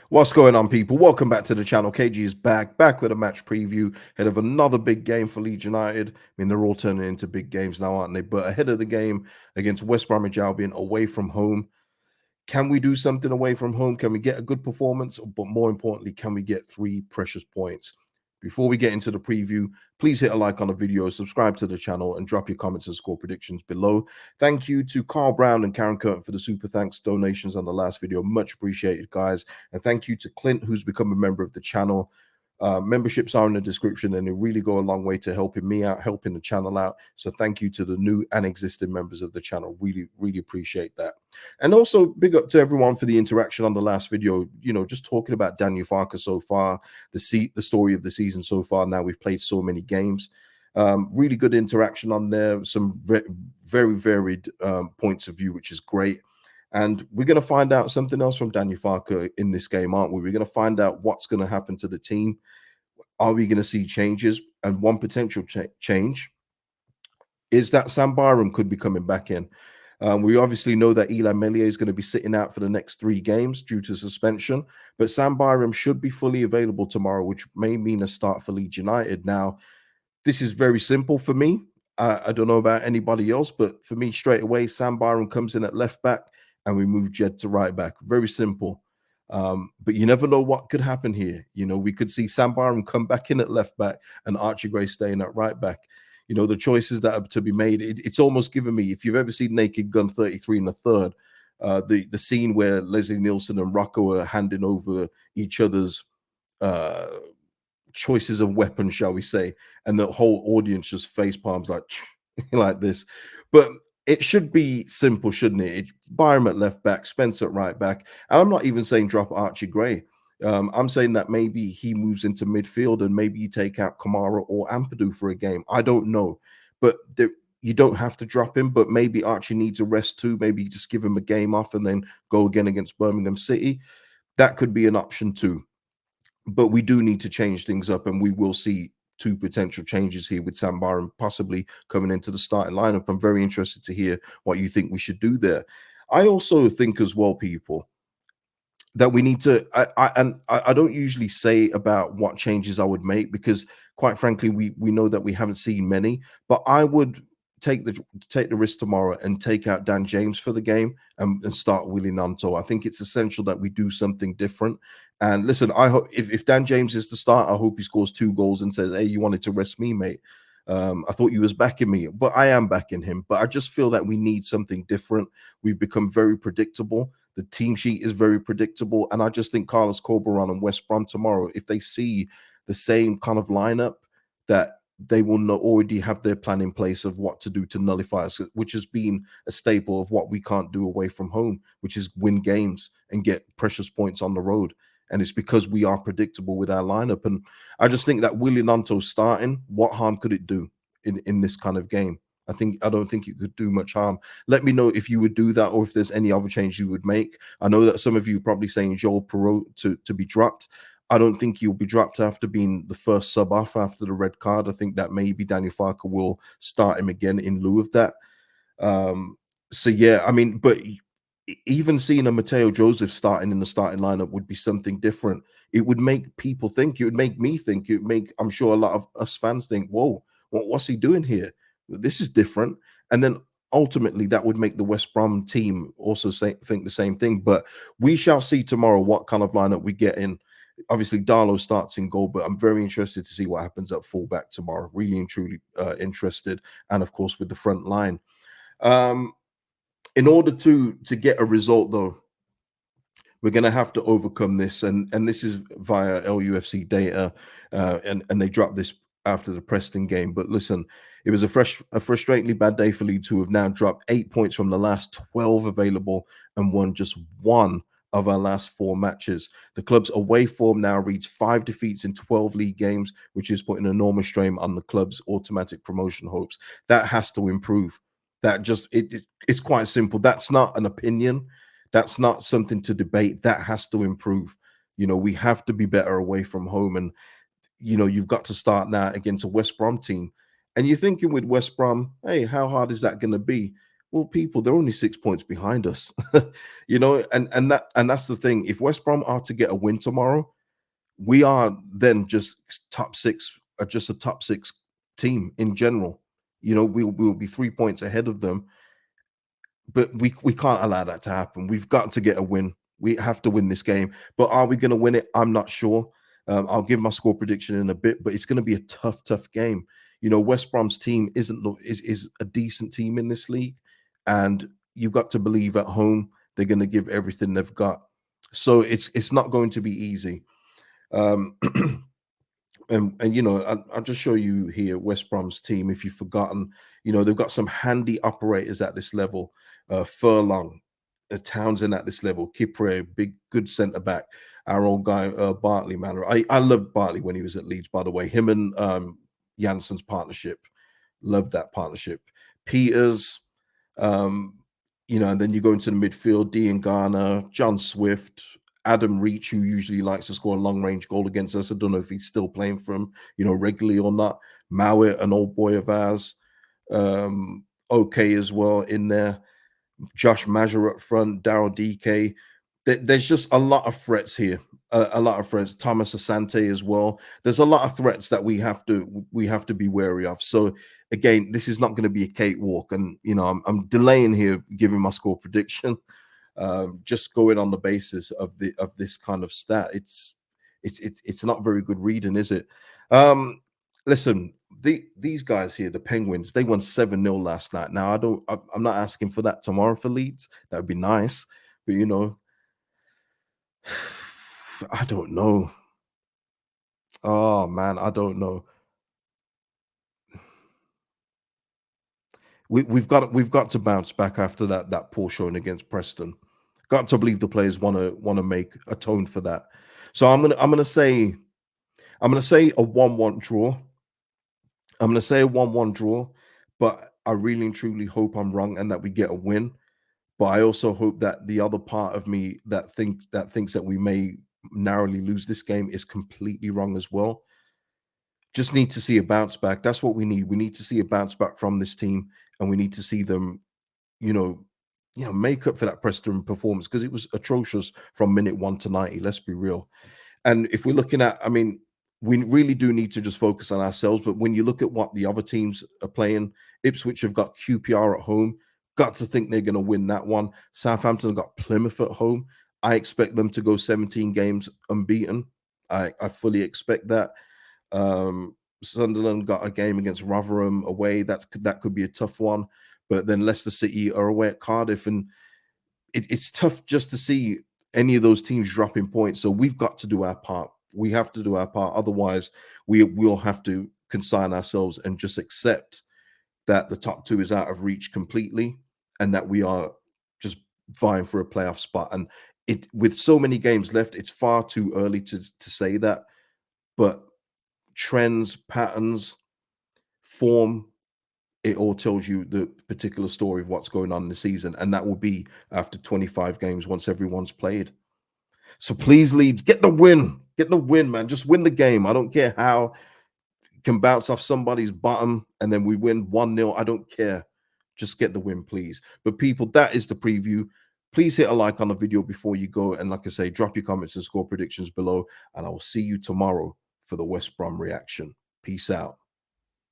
What's going on, people? Welcome back to the channel. KG is back with a match preview ahead of another big game for Leeds United. I mean, they're all turning into big games now, aren't they? But ahead of the game against West Bromwich Albion away from home, can we do something away from home? Can we get a good performance? But more importantly, can we get 3 precious points? Before we get into the preview, please hit a like on the video, subscribe to the channel, and drop your comments and score predictions below. Thank you to Carl Brown and Karen Curtin for the super thanks donations on the last video. Much appreciated, guys. And thank you to Clint, who's become a member of the channel. Memberships are in the description and they really go a long way to helping me out, helping the channel out. So thank you to the new and existing members of the channel. Really appreciate that. And also big up to everyone for the interaction on the last video. You know, just talking about Daniel Farke so far, the story of the season so far. Now we've played so many games. Really good interaction on there. Some very varied points of view, which is great. And we're going to find out something else from Daniel Farke in this game, aren't we? We're going to find out what's going to happen to the team. Are we going to see changes? And one potential change is that Sam Byram could be coming back in. We obviously know that Eli Melier is going to be sitting out for the next 3 games due to suspension, but Sam Byram should be fully available tomorrow, which may mean a start for Leeds United. Now, this is very simple for me. I don't know about anybody else, but for me, straight away, Sam Byram comes in at left back and we move Jed to right back. Very simple. But you never know what could happen here. You know, we could see Sam Byram come back in at left back and Archie Gray staying at right back. You know, the choices that are to be made, it's almost given me, if you've ever seen Naked Gun 33 and a third, the scene where Leslie Nielsen and Rocco are handing over each other's choices of weapons, shall we say, and the whole audience just face palms like like this. But it should be simple, shouldn't it? Byram at left back, Spence at right back, and I'm not even saying drop Archie Gray. I'm saying that maybe he moves into midfield and maybe you take out Kamara or Ampadu for a game. I don't know, but you don't have to drop him. But maybe Archie needs a rest too. Maybe just give him a game off and then go again against Birmingham City. That could be an option too. But we do need to change things up, and we will see 2 potential changes here with Sam Byram possibly coming into the starting lineup. I'm very interested to hear what you think we should do there. I also think as well, people, that we need to. I don't usually say about what changes I would make because, quite frankly, we know that we haven't seen many. But I would take the risk tomorrow and take out Dan James for the game and start Willie Nanto. I think it's essential that we do something different. And listen, I hope if Dan James is the start, I hope he scores 2 goals and says, "Hey, you wanted to rest me, mate. I thought you was backing me, but I am backing him. But I just feel that we need something different. We've become very predictable. The team sheet is very predictable, and I just think Carlos Corberan and West Brom tomorrow, if they see the same kind of lineup, that they will not already have their plan in place of what to do to nullify us, which has been a staple of what we can't do away from home, which is win games and get precious points on the road. And it's because we are predictable with our lineup. And I just think that Willie Nanto starting, what harm could it do in this kind of game? I don't think it could do much harm. Let me know if you would do that or if there's any other change you would make. I know that some of you are probably saying Joel Perot to be dropped. I don't think he'll be dropped after being the first sub off after the red card. I think that maybe Daniel Farke will start him again in lieu of that. So yeah, I mean, but even seeing a Mateo Joseph starting in the starting lineup would be something different. It would make people think. It would make me think. It would make, I'm sure, a lot of us fans think, "Whoa, what's he doing here? This is different." And then ultimately, that would make the West Brom team also think the same thing. But we shall see tomorrow what kind of lineup we get in. Obviously, Darlow starts in goal, but I'm very interested to see what happens at fullback tomorrow. Really and truly interested, and of course with the front line. In order to get a result, though, we're going to have to overcome this, and this is via LUFC data, and they dropped this after the Preston game. But listen, it was a frustratingly bad day for Leeds, who have now dropped 8 points from the last 12 available and won just 1 of our last 4 matches. The club's away form now reads 5 defeats in 12 league games, which is putting enormous strain on the club's automatic promotion hopes. That has to improve. That just it's quite simple. That's not an opinion. That's not something to debate. That has to improve. You know, we have to be better away from home. And, you know, you've got to start now against a West Brom team. And you're thinking with West Brom, hey, how hard is that going to be? Well, people, they're only 6 points behind us, and that's the thing. If West Brom are to get a win tomorrow, we are then just top six, just a top six team in general. We'll be 3 points ahead of them, but we can't allow that to happen. We've got to get a win. We have to win this game. But are we going to win it? I'm not sure. I'll give my score prediction in a bit, but it's going to be a tough game. West Brom's team is a decent team in this league, and you've got to believe at home they're going to give everything they've got. So it's not going to be easy. Um, I'll just show you here West Brom's team. If you've forgotten, they've got some handy operators at this level. Furlong, Townsend at this level, Kipre, big good centre back. Our old guy Bartley, man. I loved Bartley when he was at Leeds. By the way, him and Jansen's partnership, loved that partnership. Peters, um, and then you go into the midfield, Dean Garner, John Swift, Adam Reach, who usually likes to score a long range goal against us. I don't know if he's still playing for him, regularly or not. Mowat, an old boy of ours. Okay as well in there. Josh Mazur up front, Daryl DK. There's just a lot of threats here. A lot of threats. Thomas Asante as well. There's a lot of threats that we have to be wary of. So again, this is not going to be a cakewalk. And I'm delaying here giving my score prediction. Just going on the basis of this kind of stat. It's not very good reading, is it? Listen, these guys here, the Penguins, they won 7-0 last night. Now I'm not asking for that tomorrow for Leeds. That would be nice, but I don't know. Oh man, I don't know. We've got to bounce back after that poor showing against Preston. Got to believe the players want to make atone for that. So I'm gonna say a 1-1 draw. I'm gonna say a 1-1 draw, but I really and truly hope I'm wrong and that we get a win. But I also hope that the other part of me that thinks that we may narrowly lose this game is completely wrong as well. Just need to see a bounce back. That's what we need. We need to see a bounce back from this team, and we need to see them, you know, make up for that Preston performance because it was atrocious from minute 1 to 90. Let's be real. And if we're looking at, I mean, we really do need to just focus on ourselves. But when you look at what the other teams are playing, Ipswich have got QPR at home. Got to think they're going to win that one. Southampton have got Plymouth at home. I expect them to go 17 games unbeaten. I fully expect that. Sunderland got a game against Rotherham away. That could be a tough one. But then Leicester City are away at Cardiff, and it's tough just to see any of those teams dropping points. So we've got to do our part. We have to do our part. Otherwise, we'll have to consign ourselves and just accept that the top two is out of reach completely, and that we are just vying for a playoff spot. And with so many games left, it's far too early to say that. But trends, patterns, form, it all tells you the particular story of what's going on in the season. And that will be after 25 games once everyone's played. So please, Leeds, get the win. Get the win, man. Just win the game. I don't care how. You can bounce off somebody's bottom and then we win 1-0. I don't care. Just get the win, please. But people, that is the preview. Please hit a like on the video before you go. And like I say, drop your comments and score predictions below. And I will see you tomorrow for the West Brom reaction. Peace out.